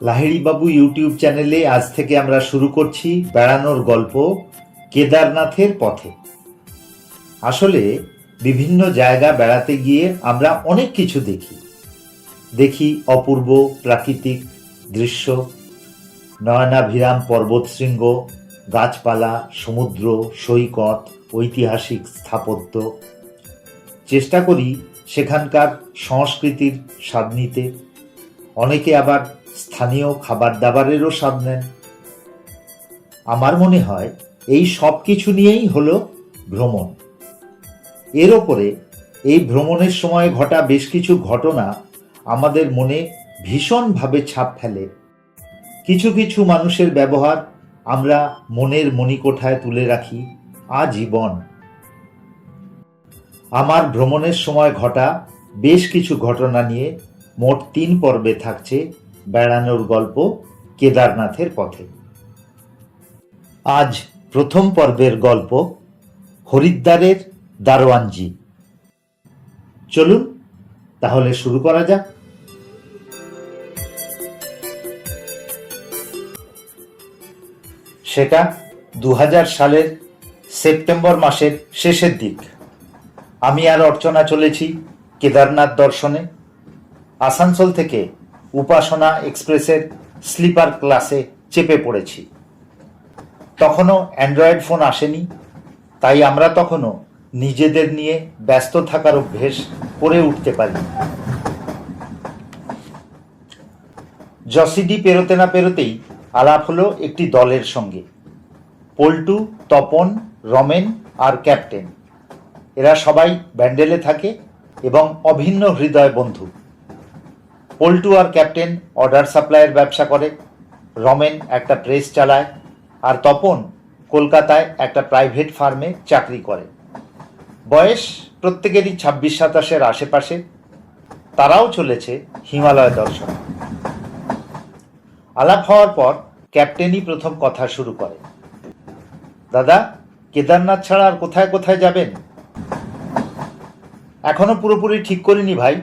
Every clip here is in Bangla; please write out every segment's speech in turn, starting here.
লাহিড়ী বাবু ইউটিউব চ্যানেলে আজ থেকে আমরা শুরু করছি বেড়ানোর গল্প কেদারনাথের পথে। আসলে বিভিন্ন জায়গা বেড়াতে গিয়ে আমরা অনেক কিছু দেখি অপূর্ব প্রাকৃতিক দৃশ্য, নয়নাভিরাম পর্বতশৃঙ্গ, গাছপালা, সমুদ্র সৈকত, ঐতিহাসিক স্থাপত্য। চেষ্টা করি সেখানকার সংস্কৃতির স্বাদ নিতে। অনেকে আবার স্থানীয় খাবার দাবারেরও স্বাদ নেন। আমার মনে হয় এই সব কিছু নিয়েই হলো ভ্রমণ। এর ওপরে এই ভ্রমণের সময় ঘটা বেশ কিছু ঘটনা আমাদের মনে ভীষণভাবে ছাপ ফেলে। কিছু কিছু মানুষের ব্যবহার আমরা মনের মণিকোঠায় তুলে রাখি আজীবন। আমার ভ্রমণের সময় ঘটা বেশ কিছু ঘটনা নিয়ে মোট 3 পর্বে থাকছে বেড়ানোর গল্প কেদারনাথের পথে। আজ প্রথম পর্বের গল্প হরিদ্বারের দারোয়ানজি। চলুন তাহলে শুরু করা যাক। সেটা 2000 সালের সেপ্টেম্বর মাসের শেষের দিক। আমি আর অর্চনা চলেছি কেদারনাথ দর্শনে। আসানসোল থেকে উপাসনা এক্সপ্রেসের স্লিপার ক্লাসে চেপে পড়েছি। তখনও অ্যান্ড্রয়েড ফোন আসেনি, তাই আমরা তখনও নিজেদের নিয়ে ব্যস্ত থাকার অভ্যেস করে উঠতে পারি। জসিডি পেরোতে না পেরোতেই আলাপ হলো একটি দলের সঙ্গে। পল্টু, তপন, রমেন আর ক্যাপ্টেন, এরা সবাই ব্যান্ডেলে থাকে এবং অভিন্ন হৃদয় বন্ধু। পল্টু আর ক্যাপ্টেন অর্ডার সাপ্লাইয়ের ব্যবসা করে, রমেন একটা প্রেস চালায়, আর তপন কলকাতায় একটা প্রাইভেট ফার্মে চাকরি করে। বয়স প্রত্যেকেরই 26-27-এর আশেপাশে। তারাও চলেছে হিমালয় দর্শন। আলাপ হওয়ার পর ক্যাপ্টেনই প্রথম কথা শুরু করে। দাদা, কেদারনাথ ছাড়া আর কোথায় কোথায় যাবেন? এখনো পুরোপুরি ঠিক করিনি ভাই।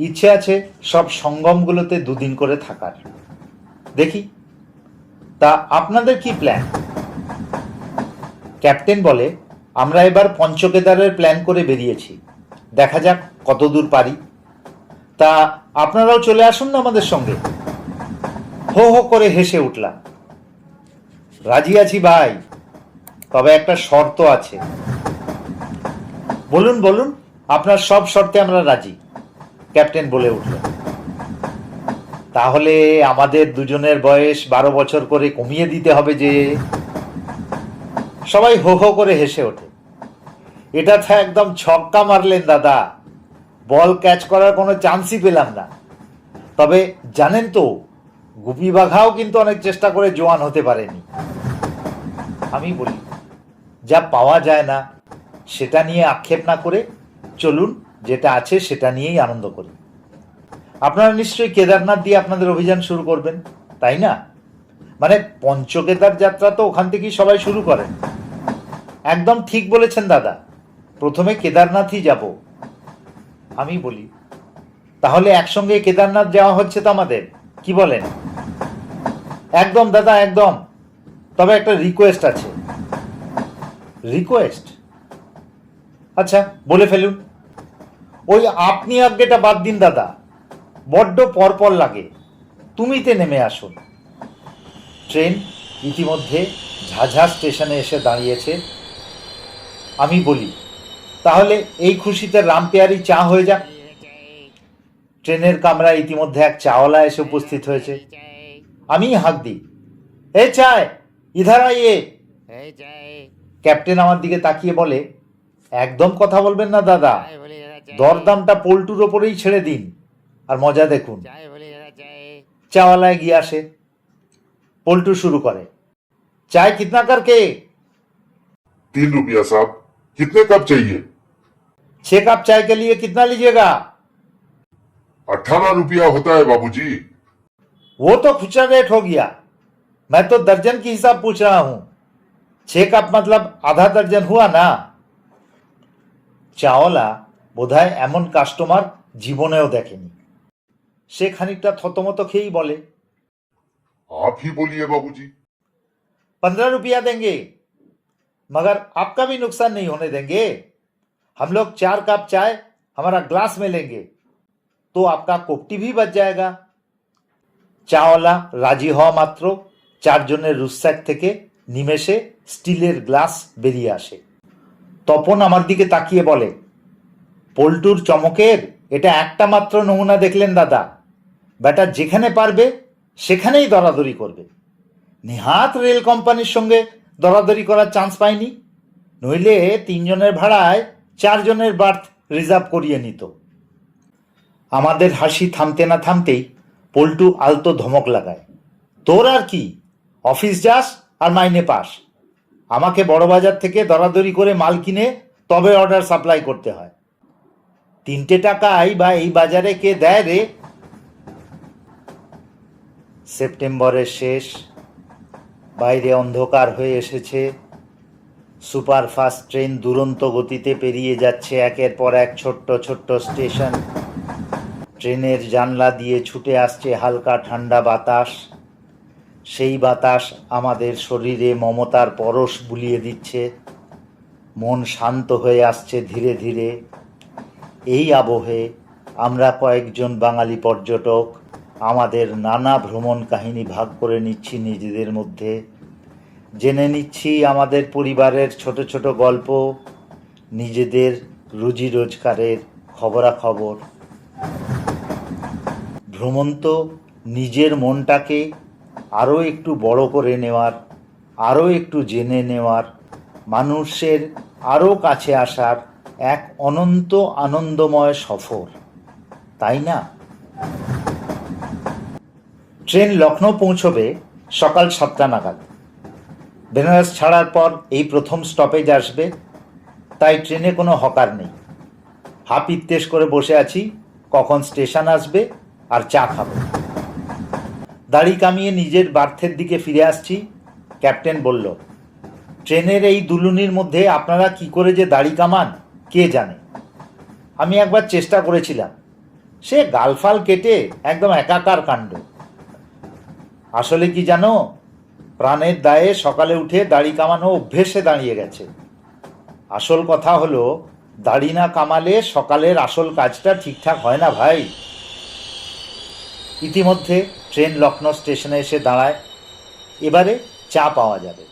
ইচ্ছে আছে সব সঙ্গমগুলোতে 2 দিন করে থাকার। দেখি, তা আপনাদের কি প্ল্যান? ক্যাপ্টেন বলে, আমরা এবার পঞ্চকেদারের প্ল্যান করে বেরিয়েছি, দেখা যাক কত দূর পারি। তা আপনারাও চলে আসুন না আমাদের সঙ্গে। হো হো করে হেসে উঠলাম। রাজি আছি ভাই, তবে একটা শর্ত আছে। বলুন বলুন, আপনার সব শর্তে আমরা রাজি, ক্যাপ্টেন বলে উঠল। তাহলে আমাদের দুজনের বয়স 12 বছর করে কমিয়ে দিতে হবে যে। সবাই হো হো করে হেসে ওঠে। এটা তো একদম ছক্কা মারলেন দাদা, বল ক্যাচ করার কোনো চান্সই পেলাম না। তবে জানেন তো, গুপি বাঘাও কিন্তু অনেক চেষ্টা করে জোয়ান হতে পারেনি। আমি বলি, যা পাওয়া যায় না সেটা নিয়ে আক্ষেপ না করে চলুন, যেটা আছে সেটা নিয়েই আনন্দ করি। আপনারা নিশ্চয়ই কেদারনাথ দিয়ে আপনাদের অভিযান শুরু করবেন, তাই না? মানে পঞ্চকেদার যাত্রা তো ওখান থেকেই সবাই শুরু করেন। একদম ঠিক বলেছেন দাদা, প্রথমে কেদারনাথই যাব। আমি বলি, তাহলে একসঙ্গে কেদারনাথ যাওয়া হচ্ছে তো আমাদের, কি বলেন? একদম দাদা, একদম। তবে একটা রিকোয়েস্ট আছে। রিকোয়েস্ট? আচ্ছা, বলে ফেলুন। ওই আপনি আজ্ঞেটা বাদ দিন দাদা, বড্ড পরপর লাগে। তুমিতে নেমে আসুন। ট্রেন ইতিমধ্যে ঝাঝা স্টেশনে এসে দাঁড়িয়েছে। আমি বলি, তাহলে এই খুশিতে রামপেয়ারি চা হয়ে যাক। ট্রেনের কামরায় ইতিমধ্যে এক চাওয়ালা এসে উপস্থিত হয়েছে। আমি হাঁক দিই, এ চায়, ইধার আইয়ে। ক্যাপ্টেন আমার দিকে তাকিয়ে বলে, একদম কথা বলবেন না দাদা, দরদামটা পল্টুর ওপরেই ছেড়ে দিন আর মজা দেখুন। চাওয়ালায় গিয়ে আসে। পল্টু শুরু করে, चाय कितना करके? 3 रुपया साहब। कितने कप चाहिए? 6 कप चाय के लिए कितना लीजिएगा? 18 रुपया होता है बाबूजी। वो तो खुचरा रेट हो गया, मैं तो दर्जन की हिसाब पूछ रहा हूं। 6 कप मतलब आधा दर्जन हुआ ना। চাওয়ালা বোধহয় এমন কাস্টমার জীবনেও দেখেনি। সে খানিকটা থতমত খেয়েই বলে, आप ही बोलिए बाबूजी। 15 रुपया देंगे, मगर आपका भी नुकसान नहीं होने देंगे। हम लोग 4 कप चाय हमारा ग्लास में लेंगे, तो आपका कोपटी भी बच जाएगा। চাওয়ালা রাজি হওয়া মাত্র চারজনের রুস্যাক থেকে নিমেষে স্টিলের গ্লাস বেরিয়ে আসে। তপন আমার দিকে তাকিয়ে বলে, পল্টুর চমকের এটা একটা মাত্র নমুনা দেখলেন দাদা। বেটা যেখানে পারবে সেখানেই দরাদরি করবে। নেহাত রেল কোম্পানির সঙ্গে দরাদরি করার চান্স পায়নি, নইলে 3 জনের ভাড়ায় 4 জনের বার্থ রিজার্ভ করিয়ে নিত। আমাদের হাসি থামতে না থামতেই পল্টু আলতো ধমক লাগায়, তোর আর কি, অফিস যাস আর মাইনে পাস। আমাকে বড়বাজার থেকে দরাদরি করে মাল কিনে তবে অর্ডার সাপ্লাই করতে হয়। 3টে টাকাই বা এই বাজারে কে দেয় রে? সেপ্টেম্বরের শেষ, বাইরে অন্ধকার হয়ে এসেছে। সুপারফাস্ট ট্রেন দুরন্ত গতিতে পেরিয়ে যাচ্ছে একের পর এক ছোট্ট ছোট্ট স্টেশন। ট্রেনের জানলা দিয়ে ছুটে আসছে হালকা ঠান্ডা বাতাস। সেই বাতাস আমাদের শরীরে মমতার পরশ বুলিয়ে দিচ্ছে। মন শান্ত হয়ে আসছে ধীরে ধীরে। এই আবহে আমরা কয়েকজন বাঙালি পর্যটক আমাদের নানা ভ্রমণ কাহিনী ভাগ করে নিচ্ছি নিজেদের মধ্যে। জেনে নিচ্ছি আমাদের পরিবারের ছোট ছোট গল্প, নিজেদের রুজি রোজগারের খবরাখবর। ভ্রমণ তো নিজের মনটাকে আরও একটু বড় করে নেওয়ার, আরও একটু জেনে নেওয়ার, মানুষের আরও কাছে আসার এক অনন্ত আনন্দময় সফর, তাই না? ট্রেন লখনৌ পৌঁছবে সকাল 7টা নাগাদ। বেনারস ছাড়ার পর এই প্রথম স্টপেজ আসবে, তাই ট্রেনে কোনো হকার নেই। হাপিত্তেশ করে বসে আছি কখন স্টেশন আসবে আর চা খাবো। দাড়ি কামিয়ে নিজের বার্থের দিকে ফিরে আসছি। ক্যাপ্টেন বলল, ট্রেনের এই দুলুনির মধ্যে আপনারা কি করে যে দাড়ি কামান কে জানে। আমি একবার চেষ্টা করেছিলাম, সে গালফাল কেটে একদম একাকার কাণ্ড। আসলে কি জানো, প্রাণের দায়ে সকালে উঠে দাড়ি কামানো অভ্যেসে দাঁড়িয়ে গেছে। আসল কথা হলো, দাড়ি না কামালে সকালের আসল কাজটা ঠিকঠাক হয় না ভাই। ইতিমধ্যে ট্রেন লখনৌ স্টেশনে এসে দাঁড়ায়। এবারে চা পাওয়া যাবে।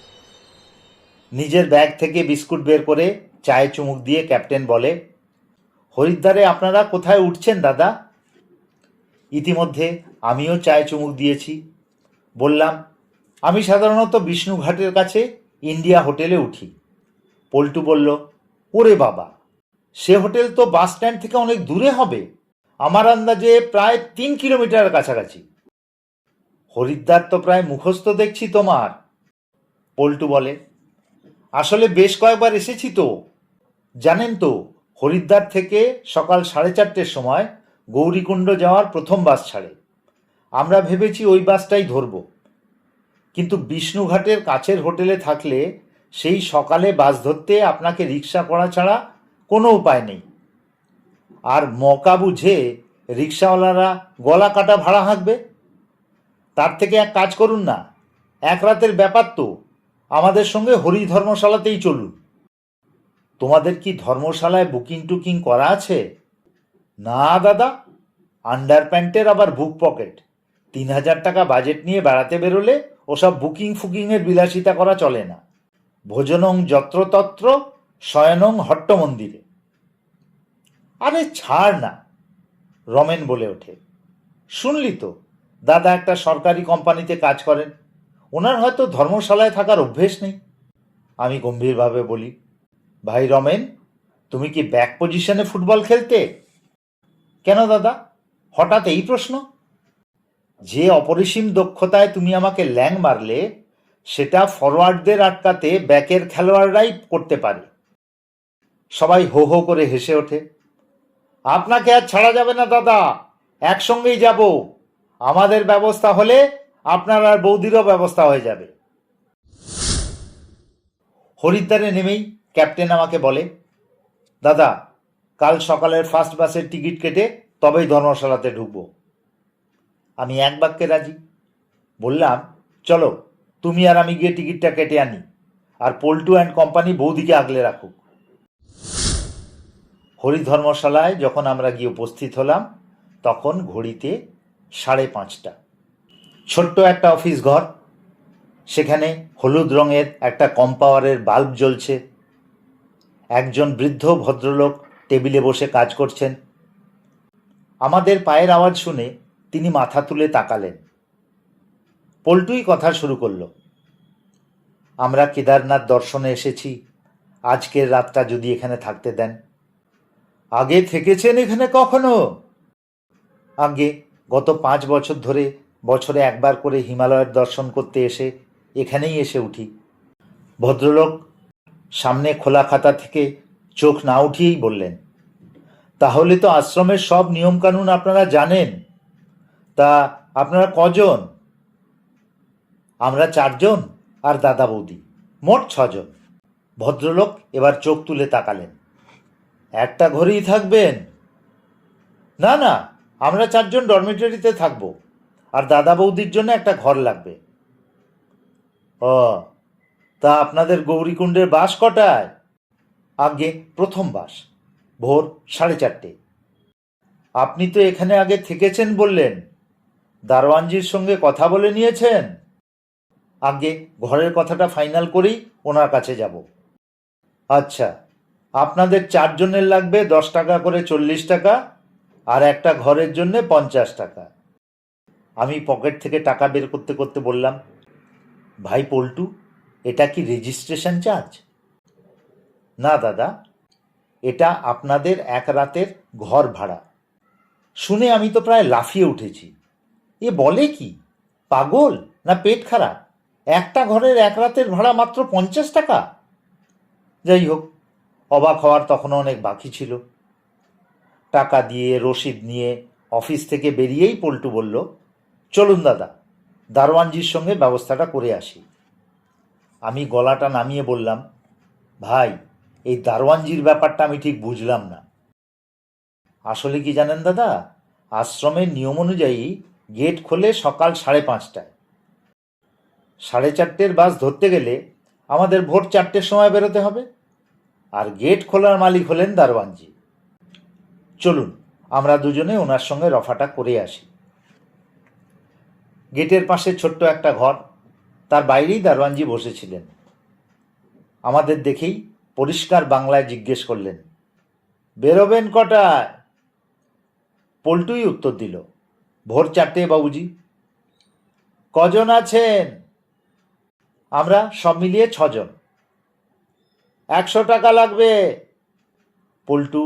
নিজের ব্যাগ থেকে বিস্কুট বের করে চায়ে চুমুক দিয়ে ক্যাপ্টেন বলে, হরিদ্বারে আপনারা কোথায় উঠছেন দাদা? ইতিমধ্যে আমিও চায়ে চুমুক দিয়েছি। বললাম, আমি সাধারণত বিষ্ণুঘাটের কাছে ইন্ডিয়া হোটেলে উঠি। পল্টু বলল, ওরে বাবা, সে হোটেল তো বাস স্ট্যান্ড থেকে অনেক দূরে হবে, আমার আন্দাজে প্রায় 3 কিলোমিটার কাছাকাছি। হরিদ্বার তো প্রায় মুখস্থ দেখছি তোমার। পল্টু বলে, আসলে বেশ কয়েকবার এসেছি তো। জানেন তো, হরিদ্বার থেকে সকাল 4:30-র সময় গৌরীকুণ্ড যাওয়ার প্রথম বাস ছাড়ে। আমরা ভেবেছি ওই বাসটাই ধরব, কিন্তু বিষ্ণুঘাটের কাছের হোটেলে থাকলে সেই সকালে বাস ধরতে আপনাকে রিক্সা করা ছাড়া কোনো উপায় নেই। আর মকা বুঝে রিক্সাওয়ালারা গলা কাটা ভাড়া হাঁকবে। তার থেকে এক কাজ করুন না, এক রাতের ব্যাপার তো, আমাদের সঙ্গে হরি ধর্মশালাতেই চলুন। তোমাদের কি ধর্মশালায় বুকিং টুকিং করা আছে? না দাদা, আন্ডার প্যান্টের আবার বুক পকেট। 3000 টাকা বাজেট নিয়ে বেড়াতে বেরোলে ওসব বুকিং ফুকিংয়ের বিলাসিতা করা চলে না। ভোজনং যত্রতত্র শয়নং হট্ট মন্দিরে। আরে ছাড় না, রমেন বলে ওঠে। শুনলি তো, দাদা একটা সরকারি কোম্পানিতে কাজ করেন, ওনার হয়তো ধর্মশালায় থাকার অভ্যেস নেই। আমি গম্ভীরভাবে বলি, ভাই রমেন, তুমি কি ব্যাক পজিশনে ফুটবল খেলতে? কেন দাদা, হঠাৎ এই প্রশ্ন? যে অপরিসীম দক্ষতায় তুমি আমাকে ল্যাং মারলে, সেটা ফরওয়ার্ডদের আটকাতে ব্যাকের খেলোয়াড়রাই করতে পারে। সবাই হো হো করে হেসে ওঠে। আপনাকে আর ছাড়া যাবে না দাদা, একসঙ্গেই যাব। আমাদের ব্যবস্থা হলে আপনার আর বৌদিরও ব্যবস্থা হয়ে যাবে। হরিদ্বারে নেমেই ক্যাপ্টেন আমাকে বলে, দাদা, কাল সকালের ফার্স্ট বাসের টিকিট কেটে তবেই ধর্মশালাতে ঢুকবো। আমি এক বাক্যে রাজি। বললাম, চলো তুমি আর আমি গিয়ে টিকিটটা কেটে আনি, আর পল্টু অ্যান্ড কোম্পানি বৌদিকে আগলে রাখুক। হরিধর্মশালায় যখন আমরা গিয়ে উপস্থিত হলাম তখন ঘড়িতে 5:30। ছোট্ট একটা অফিস ঘর, সেখানে হলুদ রঙের একটা কম পাওয়ারের বাল্ব জ্বলছে। একজন বৃদ্ধ ভদ্রলোক টেবিলে বসে কাজ করছেন। আমাদের পায়ের আওয়াজ শুনে তিনি মাথা তুলে তাকালেন। পল্টুই কথা শুরু করলো, আমরা কেদারনাথ দর্শনে এসেছি, আজকের রাতটা যদি এখানে থাকতে দেন। আগে থেকেছেন এখানে কখনো? আগে গত 5 বছর ধরে বছরে একবার করে হিমালয়ের দর্শন করতে এসে এখানেই এসে উঠি। ভদ্রলোক সামনে খোলা খাতা থেকে চোখ না উঠিয়েই বললেন, তাহলে তো আশ্রমের সব নিয়মকানুন আপনারা জানেন। তা আপনারা কজন? আমরা 4 জন আর দাদা বৌদি, মোট 6 জন। ভদ্রলোক এবার চোখ তুলে তাকালেন। একটা ঘরেই থাকবেন? না না, আমরা 4 জন ডরমিটরিতে থাকব, আর দাদা বৌদির জন্য একটা ঘর লাগবে। ও, তা আপনাদের গৌরীকুণ্ডের বাস কটায়? আগে প্রথম বাস, ভোর 4:30। আপনি তো এখানে আগে থেকেছেন বললেন, দারোয়ানজির সঙ্গে কথা বলে নিয়েছেন? আগে ঘরের কথাটা ফাইনাল করেই ওনার কাছে যাব। আচ্ছা, আপনাদের 4 জনের লাগবে 10 টাকা করে 40 টাকা, আর একটা ঘরের জন্য 50 টাকা। আমি পকেট থেকে টাকা বের করতে করতে বললাম, ভাই পল্টু, এটা কি রেজিস্ট্রেশন চার্জ? না দাদা, এটা আপনাদের এক রাতের ঘর ভাড়া। শুনে আমি তো প্রায় লাফিয়ে উঠেছি। এ বলে কি, পাগল না পেট খারাপ? একটা ঘরের এক রাতের ভাড়া মাত্র 50 টাকা? যাই হোক, অবাক হওয়ার তখনও অনেক বাকি ছিল। টাকা দিয়ে রসিদ নিয়ে অফিস থেকে বেরিয়েই পল্টু বলল, চলুন দাদা, দারোয়ানজির সঙ্গে ব্যবস্থাটা করে আসি। আমি গলাটা নামিয়ে বললাম, ভাই, এই দারোয়ানজির ব্যাপারটা আমি ঠিক বুঝলাম না। আসলে কি জানেন দাদা, আশ্রমের নিয়ম অনুযায়ী গেট খোলে সকাল 5:30টায়। 4:30 বাস ধরতে গেলে আমাদের ভোর 4টের সময় বেরোতে হবে, আর গেট খোলার মালিক হলেন দারোয়ানজি। চলুন আমরা দুজনে ওনার সঙ্গে রফাটা করে আসি। গেটের পাশে ছোট্ট একটা ঘর, তার বাইরেই দারোয়ানজি বসেছিলেন। আমাদের দেখেই পরিষ্কার বাংলায় জিজ্ঞেস করলেন, বেরোবেন কটায়? পল্টুই উত্তর দিল, ভোর 4টে বাবুজি। কজন আছেন? আমরা সব মিলিয়ে 6 জন। 100 টাকা লাগবে। পল্টু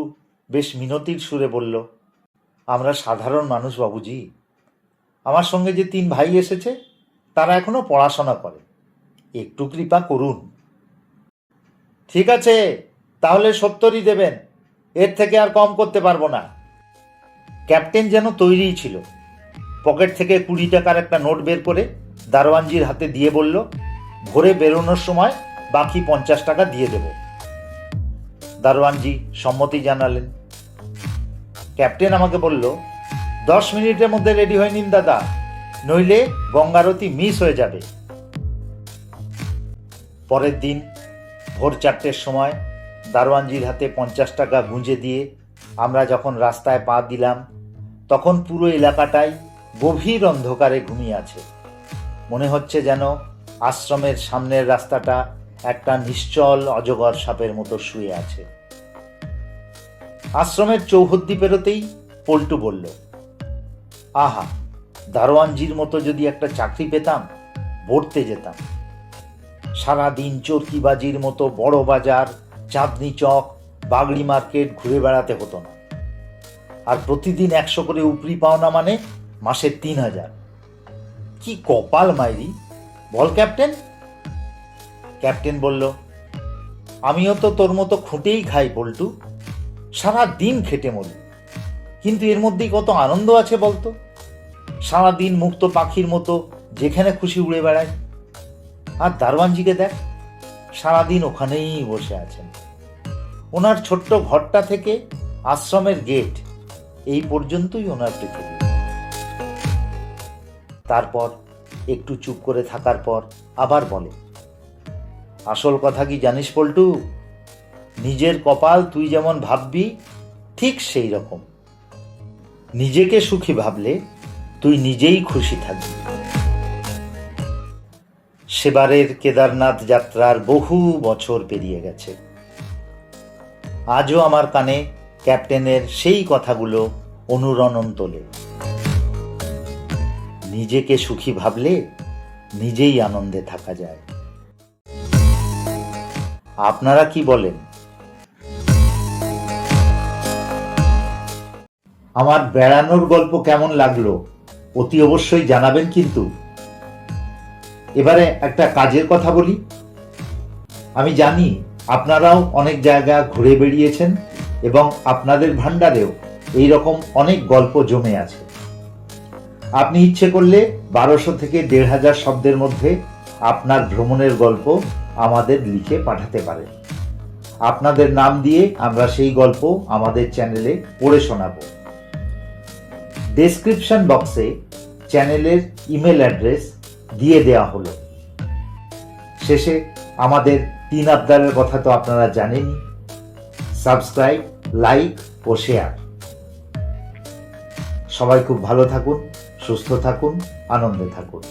বেশ মিনতির সুরে বলল, আমরা সাধারণ মানুষ বাবুজি, আমার সঙ্গে যে 3 ভাই এসেছে তারা এখনো পড়াশোনা করে, একটু কৃপা করুন। ঠিক আছে, তাহলে 70ই দেবেন, এর থেকে আর কম করতে পারবো না। ক্যাপ্টেন যেন তৈরিই ছিল। পকেট থেকে 20 টাকার একটা নোট বের করে দারোয়ানজির হাতে দিয়ে বলল, ভোরে বেরোনোর সময় বাকি 50 টাকা দিয়ে দেব। দারোয়ানজি সম্মতি জানালেন। ক্যাপ্টেন আমাকে বলল, 10 মিনিটের মধ্যে রেডি হয়ে নিন দাদা, নইলে গঙ্গারতি মিস হয়ে যাবে। পরের দিন ভোর 4টের সময় দারোয়ানজির হাতে 50 টাকা গুঁজে দিয়ে আমরা যখন রাস্তায় পা দিলাম, তখন পুরো এলাকাটাই গভীর অন্ধকারে ঘুমিয়ে আছে। মনে হচ্ছে যেন আশ্রমের সামনের রাস্তাটা একটা নিশ্চল অজগর সাপের মতো শুয়ে আছে। আশ্রমের চৌহদ্দি পেরোতেই পল্টু বলল, আহা, দারোয়ানজির মতো যদি একটা চাকরি পেতাম, পড়তে যেতাম। সারাদিন চরকিবাজির মতো বড় বাজার, চাঁদনি চক, বাগড়ি মার্কেট ঘুরে বেড়াতে হতো না। আর প্রতিদিন 100 করে উপরি পাওনা, মানে মাসে 3000। কি কপাল মাইরি, বল ক্যাপ্টেন। ক্যাপ্টেন বলল, আমিও তো তোর মতো খুঁটেই খাই পল্টু, সারা দিন খেটে মরি, কিন্তু এর মধ্যেই কত আনন্দ আছে বলতো। সারাদিন মুক্ত পাখির মতো যেখানে খুশি উড়ে বেড়ায়। আর দারোয়ানজিকে দেখ, সারাদিন ওখানেই বসে আছেন। ওনার ছোট্ট ঘরটা থেকে আশ্রমের গেট, এই পর্যন্তই ওনার পৃথিবী। তারপর একটু চুপ করে থাকার পর আবার বলে, আসল কথা কি জানিস পল্টু, নিজের কপাল তুই যেমন ভাববি ঠিক সেই রকম। নিজেকে সুখী ভাবলে তুই নিজেই খুশি থাকবি। সেবারের কেদারনাথ যাত্রার বহু বছর পেরিয়ে গেছে। আজও আমার কানে ক্যাপ্টেনের সেই কথাগুলো অনুরণন তোলে। নিজেকে সুখী ভাবলে নিজেই আনন্দে থাকা যায়। আপনারা কি বলেন? আমার বেড়ানোর গল্প কেমন লাগলো অতি অবশ্যই জানাবেন কিন্তু। এবারে একটা কাজের কথা বলি। আমি জানি আপনারাও অনেক জায়গা ঘুরে বেড়িয়েছেন এবং আপনাদের ভাণ্ডারেও এই রকম অনেক গল্প জমে আছে। আপনি ইচ্ছে করলে 1200 থেকে 1500 শব্দের মধ্যে আপনার ভ্রমণের গল্প আমাদের লিখে পাঠাতে পারেন। আপনাদের নাম দিয়ে আমরা সেই গল্প আমাদের চ্যানেলে পড়ে শোনাব। ডেসক্রিপশন বক্সে চ্যানেলের ইমেল অ্যাড্রেস দিয়ে দেওয়া হলো। শেষে আমাদের 3 আবদারের কথা তো আপনারা জানেনই, সাবস্ক্রাইব, লাইক ও শেয়ার। সবাই খুব ভালো থাকুন, সুস্থ থাকুন, আনন্দে থাকুন।